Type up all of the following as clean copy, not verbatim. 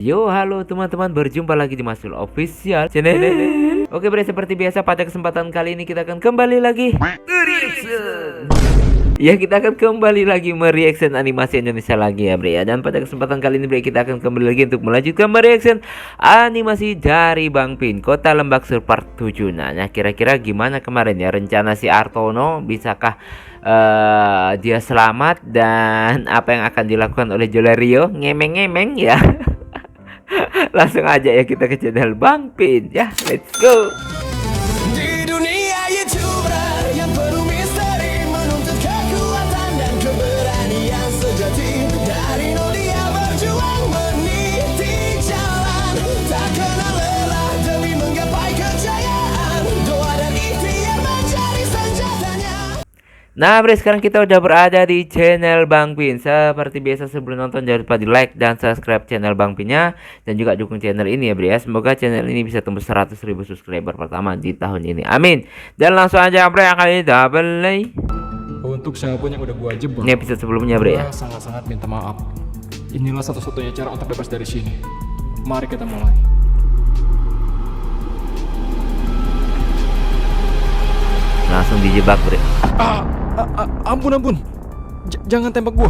Yo, halo teman-teman, berjumpa lagi di Masul Official Channel. Oke bre, seperti biasa pada kesempatan kali ini kita akan kembali lagi reaction. Ya, kita akan kembali lagi mereaction animasi Indonesia lagi ya bre ya. Dan pada kesempatan kali ini bre, kita akan kembali lagi untuk melanjutkan mereaction animasi dari Bang Pin, Kota Lembak Sur Part 7. Nah, kira-kira gimana kemarin ya rencana si Artono? Bisakah dia selamat? Dan apa yang akan dilakukan oleh Jolerio? Ngemeng-ngemeng ya. Langsung aja ya kita ke channel Bang Pin ya, let's go. Di dunia YouTuber yang penuh misteri, menuntut kekuatan dan keberanian sejati. Dari nol dia berjuang meniti jalan, tak kenal lelah demi menggapai kejayaan. Doa dan ikhtiar mencari senjatanya. Nah bre, sekarang kita udah berada di channel Bang Pin. Seperti biasa sebelum nonton jangan lupa di like dan subscribe channel Bang Pinnya, dan juga dukung channel ini ya bre ya. Semoga channel ini bisa tembus 100.000 subscriber pertama di tahun ini, amin. Dan langsung aja bre, kali double play. Untuk siapapun yang udah gua jebak, Ini episode sebelumnya bre ya. gua sangat-sangat minta maaf. Inilah satu-satunya cara untuk bebas dari sini. Mari kita mulai. Langsung dijebak bre. Ampun. Jangan tembak gua.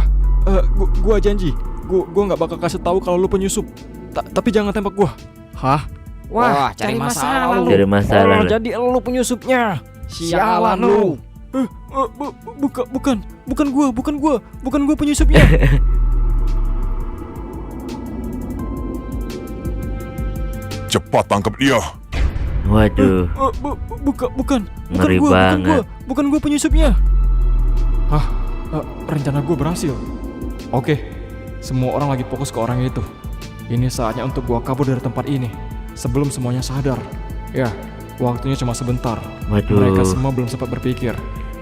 Gua janji. Gua nggak bakal kasih tahu kalau lu penyusup. Tapi jangan tembak gua. Hah? Wah, cari masalah lu. Cari masalah lu. Jadi lu penyusupnya. Sialan lu. Bukan gua penyusupnya. Cepat tangkap dia. Waduh, Bukan Ngeri banget. Bukan gua penyusupnya. Hah? Rencana gua berhasil. Oke, semua orang lagi fokus ke orang itu. Ini saatnya untuk gua kabur dari tempat ini sebelum semuanya sadar. Ya, waktunya cuma sebentar. Waduh. Mereka semua belum sempat berpikir.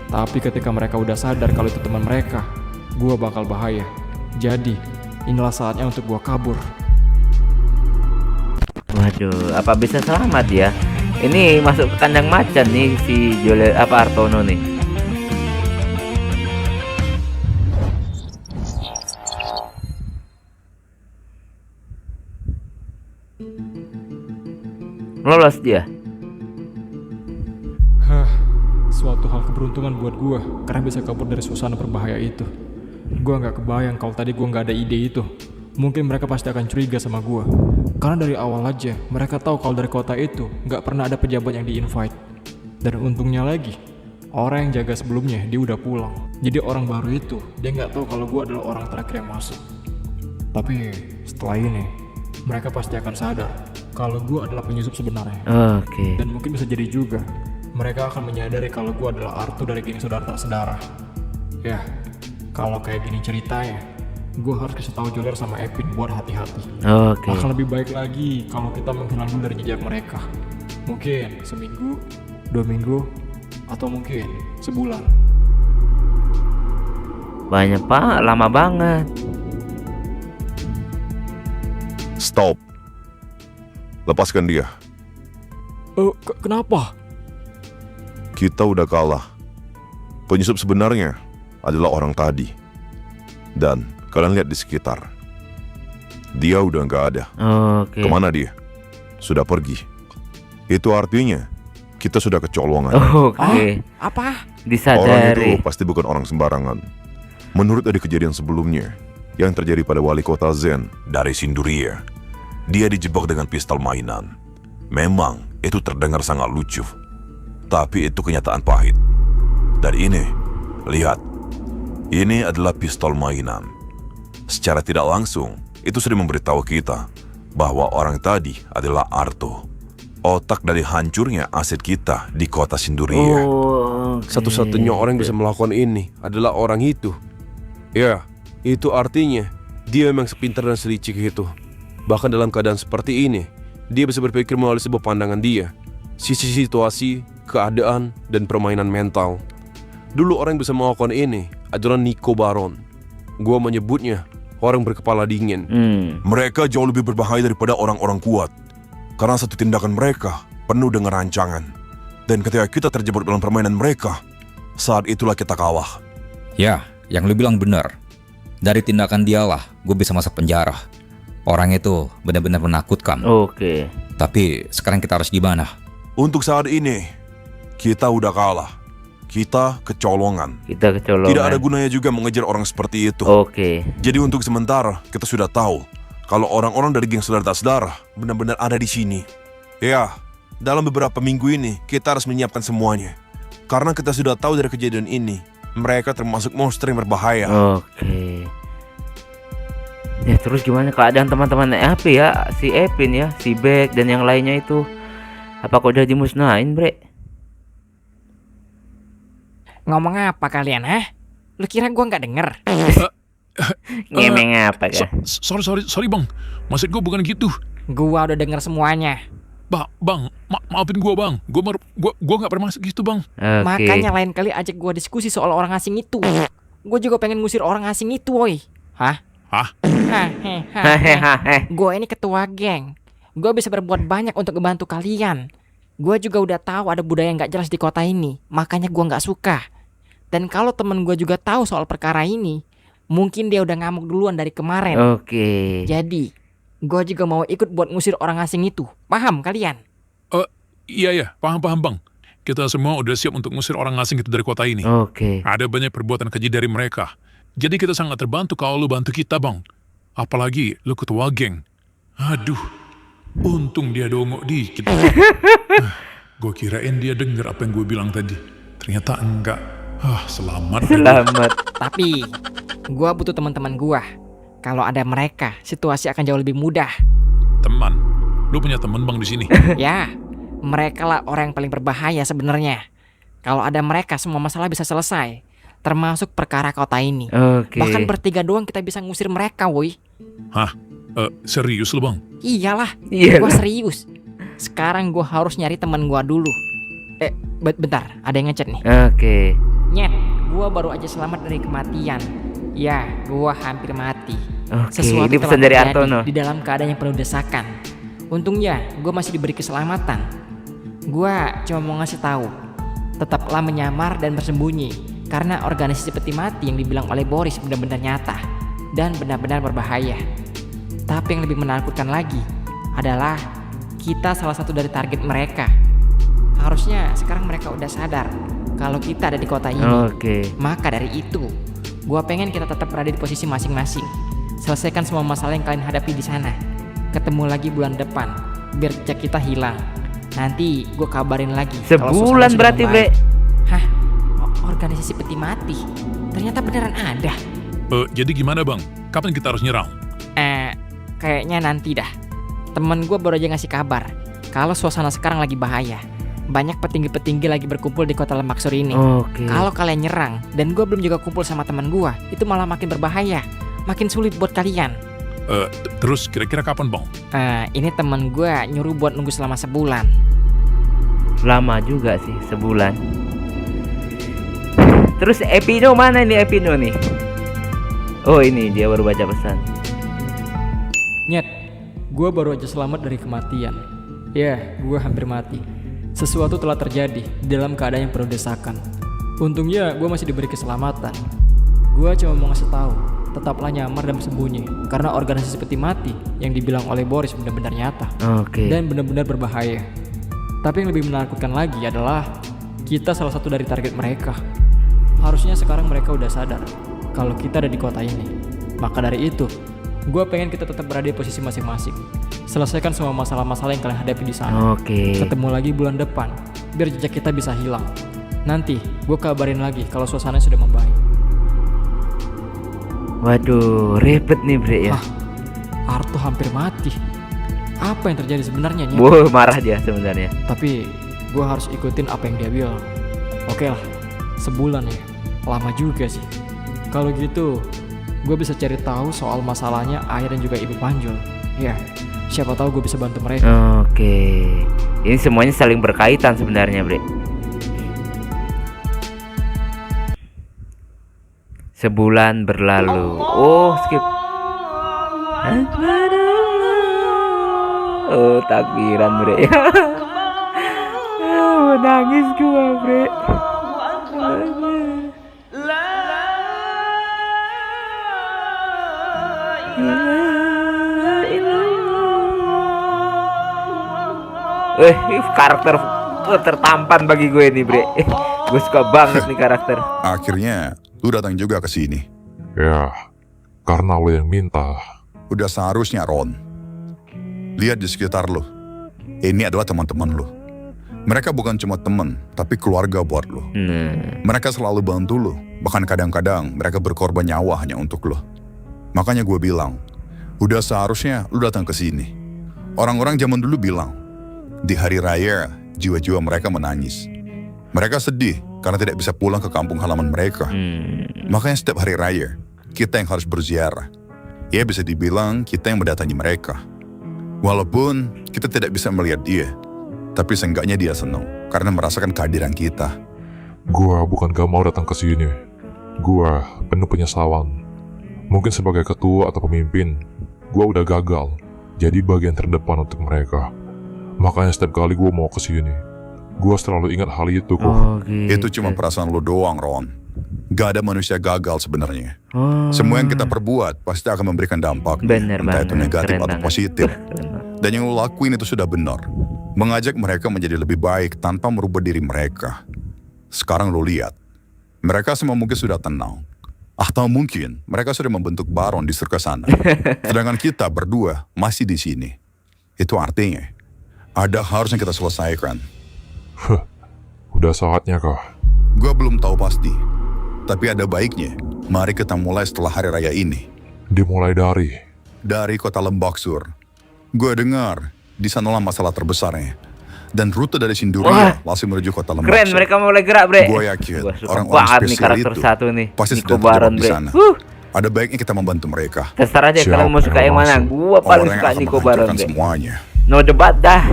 Tapi ketika mereka udah sadar kalau itu teman mereka, gua bakal bahaya. Jadi, inilah saatnya untuk gua kabur. waduh, apa bisa selamat ya? Ini masuk ke kandang macan nih si Artono nih. Lolos dia. Suatu hal keberuntungan buat gua karena bisa kabur dari suasana berbahaya itu. Gua nggak kebayang kalau tadi gua nggak ada ide itu. Mungkin mereka pasti akan curiga sama gua. Karena dari awal aja mereka tahu kalau dari kota itu nggak pernah ada pejabat yang di-invite. Dan untungnya lagi, orang yang jaga sebelumnya dia udah pulang. Jadi orang baru itu dia nggak tahu kalau gua adalah orang terakhir yang masuk. Tapi setelah ini mereka pasti akan sadar kalau gua adalah penyusup sebenarnya. Oke. Dan mungkin bisa jadi juga mereka akan menyadari kalau gue adalah Artu dari geng saudara tak sedara. Ya, kalau kayak gini ceritanya, gue harus kasih tahu Joler sama Epin buat hati-hati. Oke. Akan lebih baik lagi kalau kita menghilang dulu dari jejak mereka. Mungkin seminggu, 2 minggu, atau mungkin sebulan. Banyak pak, lama banget. Stop. Lepaskan dia. Kenapa? Kita udah kalah. Penyusup sebenarnya adalah orang tadi. Dan kalian lihat di sekitar. Dia udah nggak ada. Oke. Kemana dia? Sudah pergi. Itu artinya kita sudah kecolongan. Oke. Apa? Orang Disadari. itu pasti bukan orang sembarangan. Menurut dari kejadian sebelumnya yang terjadi pada wali kota Zen dari Sinduria, dia dijebak dengan pistol mainan. Memang itu terdengar sangat lucu, tapi itu kenyataan pahit. Dan ini, lihat, ini adalah pistol mainan. Secara tidak langsung, itu sudah memberitahu kita bahwa orang tadi adalah Arto, otak dari hancurnya aset kita di kota Sinduria. Oke. Satu-satunya orang yang bisa melakukan ini adalah orang itu. Ya, itu artinya dia memang sepintar dan selicik itu. Bahkan dalam keadaan seperti ini, dia bisa berpikir melalui sebuah pandangan dia, sisi situasi, keadaan, dan permainan mental. Dulu orang yang bisa melakukan ini adalah Nico Baron. Gua menyebutnya orang berkepala dingin. Mereka jauh lebih berbahaya daripada orang-orang kuat, karena satu tindakan mereka penuh dengan rancangan. Dan ketika kita terjebak dalam permainan mereka, saat itulah kita kalah. Ya, yang lu bilang benar. Dari tindakan dialah gue bisa masuk penjara. Orang itu benar-benar menakutkan. Oke. Tapi sekarang kita harus gimana? Untuk saat ini, kita udah kalah. Kita kecolongan. Kita kecolongan. Tidak ada gunanya juga mengejar orang seperti itu. Oke. Jadi untuk sementara, kita sudah tahu kalau orang-orang dari geng solidaritas darah benar-benar ada di sini. Ya, dalam beberapa minggu ini, kita harus menyiapkan semuanya. Karena kita sudah tahu dari kejadian ini, mereka termasuk monster yang berbahaya. Oke. Ya terus gimana keadaan teman-teman Epi ya? Si Epin ya, si Beck dan yang lainnya itu. Apakah udah dimusnahin, Bre? Ngomong apa kalian, hah? Lu kira gua nggak denger? Ngemeng apa kan? Sorry bang, maksud gue bukan gitu. Gua udah denger semuanya. Maafin gue bang, gue nggak bermaksud gitu bang. Oke. Makanya lain kali ajak gua diskusi soal orang asing itu. Gua juga pengen ngusir orang asing itu, woi. Hah? Hehehe. Gua ini ketua geng. Gua bisa berbuat banyak untuk membantu kalian. Gua juga udah tahu ada budaya nggak jelas di kota ini, makanya gua nggak suka. Dan kalau temen gua juga tahu soal perkara ini, mungkin dia udah ngamuk duluan dari kemarin. Oke. Jadi, gua juga mau ikut buat ngusir orang asing itu. Paham kalian? Iya, paham bang. Kita semua udah siap untuk ngusir orang asing itu dari kota ini. Oke. Ada banyak perbuatan keji dari mereka. Jadi kita sangat terbantu kalau lu bantu kita bang. Apalagi lu ketua geng. Aduh, untung dia dongok dikit. Gue kirain dia denger apa yang gue bilang tadi. Ternyata enggak. Selamat. Tapi, gua butuh teman-teman gua. Kalau ada mereka, situasi akan jauh lebih mudah. Teman, lu punya teman bang di sini? Ya, mereka lah orang yang paling berbahaya sebenarnya. Kalau ada mereka, semua masalah bisa selesai. Termasuk perkara kota ini. Oke. Bahkan bertiga doang kita bisa ngusir mereka, woi. Hah? Serius lu bang? Iyalah, Iya. gua serius. Sekarang gua harus nyari teman gua dulu. Bentar, ada yang ngechat nih. Oke. Nyet, gua baru aja selamat dari kematian. Ya, gua hampir mati. Oke, Sesuatu ini telah pesan dari terjadi Antono. di dalam keadaan yang penuh desakan. Untungnya, gua masih diberi keselamatan. Gua cuma mau ngasih tahu, tetaplah menyamar dan bersembunyi. Karena organisasi peti mati yang dibilang oleh Boris benar-benar nyata dan benar-benar berbahaya. Tapi yang lebih menakutkan lagi adalah kita salah satu dari target mereka. Harusnya sekarang mereka udah sadar kalau kita ada di kota ini. Oke. Maka dari itu, gua pengen kita tetap berada di posisi masing-masing. Selesaikan semua masalah yang kalian hadapi di sana. Ketemu lagi bulan depan, biar jejak kita hilang. Nanti gua kabarin lagi. kalau suasana Sebulan sudah berarti, Bre. membaik. Hah? Organisasi peti mati? Ternyata beneran ada. Jadi gimana bang? Kapan kita harus nyerang? Kayaknya nanti dah. Temen gue baru aja ngasih kabar kalau suasana sekarang lagi bahaya. Banyak petinggi-petinggi lagi berkumpul di kota Lemaksur ini. Oke. Kalau kalian nyerang dan gue belum juga kumpul sama teman gue, itu malah makin berbahaya, makin sulit buat kalian. Terus kira-kira kapan bang? Ini teman gue nyuruh buat nunggu selama sebulan. Lama juga sih, sebulan. Terus Epino mana nih Epino nih? Oh ini dia baru baca pesan. Nyet, gue baru aja selamat dari kematian. Ya, gue hampir mati. Sesuatu telah terjadi dalam keadaan yang penuh desakan. Untungnya gue masih diberi keselamatan. Gue cuma mau ngasih tahu, tetaplah nyamar dan bersembunyi. Karena organisasi peti mati yang dibilang oleh Boris benar-benar nyata. Oke. Dan benar-benar berbahaya. Tapi yang lebih menakutkan lagi adalah kita salah satu dari target mereka. Harusnya sekarang mereka udah sadar kalau kita ada di kota ini. Maka dari itu, gue pengen kita tetap berada di posisi masing-masing. Selesaikan semua masalah-masalah yang kalian hadapi di sana. Oke. Ketemu lagi bulan depan, biar jejak kita bisa hilang. Nanti, gue kabarin lagi kalau suasananya sudah membaik. Waduh, ribet nih Bre ya. Arto hampir mati. Apa yang terjadi sebenarnya, Nyet? Wow, marah dia sebenarnya. Tapi, gue harus ikutin apa yang dia bilang. Oke lah, sebulan ya. Lama juga sih. Kalau gitu, gue bisa cari tahu soal masalahnya Ayah dan juga Ibu Panjul. Ya, siapa tahu gue bisa bantu mereka. Oke. Ini semuanya saling berkaitan sebenarnya, Bre. Sebulan berlalu. Oh, skip. Oh, takbiran, Bre. Oh, nangis gua, Bre. Karakter tertampan bagi gue nih bre. Gue suka banget nih karakter. Akhirnya, lu datang juga ke sini. Ya, karena lo yang minta. Udah seharusnya, Ron. Lihat di sekitar lu. Ini adalah teman-teman lu. Mereka bukan cuma teman, tapi keluarga buat lu. Mereka selalu bantu lu. Bahkan kadang-kadang mereka berkorban nyawa hanya untuk lu. Makanya gue bilang, udah seharusnya lu datang ke sini. Orang-orang zaman dulu bilang, di hari raya, jiwa-jiwa mereka menangis. Mereka sedih karena tidak bisa pulang ke kampung halaman mereka. Makanya setiap hari raya, kita yang harus berziarah. Ya bisa dibilang kita yang mendatangi mereka. Walaupun kita tidak bisa melihat dia, tapi seenggaknya dia senang karena merasakan kehadiran kita. Gua bukan gak mau datang ke sini. Gua penuh penyesalan. Mungkin sebagai ketua atau pemimpin, gua udah gagal jadi bagian terdepan untuk mereka. Makanya setiap kali gua mau ke sini, gua selalu ingat hal itu kok. Itu cuma perasaan lo doang, Ron. Gak ada manusia gagal sebenarnya. Semua yang kita perbuat pasti akan memberikan dampak. Bener Entah itu banget, negatif keren atau banget. positif. Dan yang lo lakuin itu sudah benar. Mengajak mereka menjadi lebih baik tanpa merubah diri mereka. Sekarang lo lihat, mereka semua mungkin sudah tenang. Atau mungkin mereka sudah membentuk baron di surga sana. Sedangkan kita berdua masih di sini. Itu artinya, ada harus yang kita selesaikan. Udah saatnya kah? Gue belum tahu pasti. Tapi ada baiknya, mari kita mulai setelah hari raya ini. Dimulai Dari kota Lembaksur. Gue dengar, di sanalah masalah terbesarnya. Dan rute dari Sinduria langsung menuju kota Lembaksur. Keren, mereka mulai gerak bre. Gue yakin Gua suka orang-orang banget nih spesial karakter itu satu nih, pasti Nico sedang Baron terjebak di bre. sana. Ada baiknya kita membantu mereka. Terserah aja Siapa kalian mau suka yang yang mana. langsung? Gua paling Orang yang suka akan Nico Baron menghancurkan bre. semuanya. No debat dah.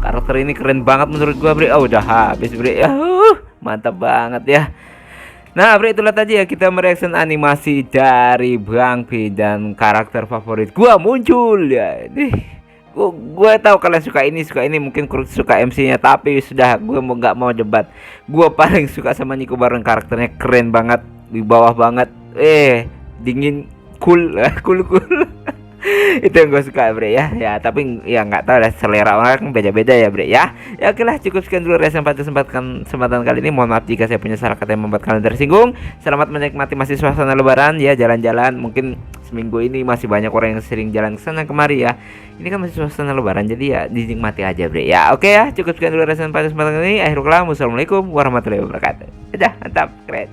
Karakter ini keren banget menurut gua bre. Oh udah habis bre. Ya, mantap banget ya. Nah bre, itulah tadi ya kita mereaction animasi dari Bang Pi dan karakter favorit gua muncul ya. Gue tahu kalian suka ini mungkin suka MC-nya, tapi sudah gue nggak mau debat. Gue paling suka sama Nico Baron, karakternya keren banget, di bawah banget, dingin, cool. Itu yang gue suka bre ya tapi ya nggak tahu lah, selera orang kan beda-beda ya bre ya. Oke lah, cukup sekian dulu reaction pada kesempatan kali ini. Mohon maaf jika saya punya salah kata yang membuat kalian tersinggung. Selamat menikmati masih suasana lebaran ya, jalan-jalan. Mungkin seminggu ini masih banyak orang yang sering jalan ke sana kemari ya. Ini kan masih suasana lebaran, jadi ya dinikmati aja bre ya. Oke ya, cukup sekian dulu reaction pada kesempatan kali ini. Akhirul kalam, wassalamualaikum warahmatullahi wabarakatuh. Udah, mantap, keren.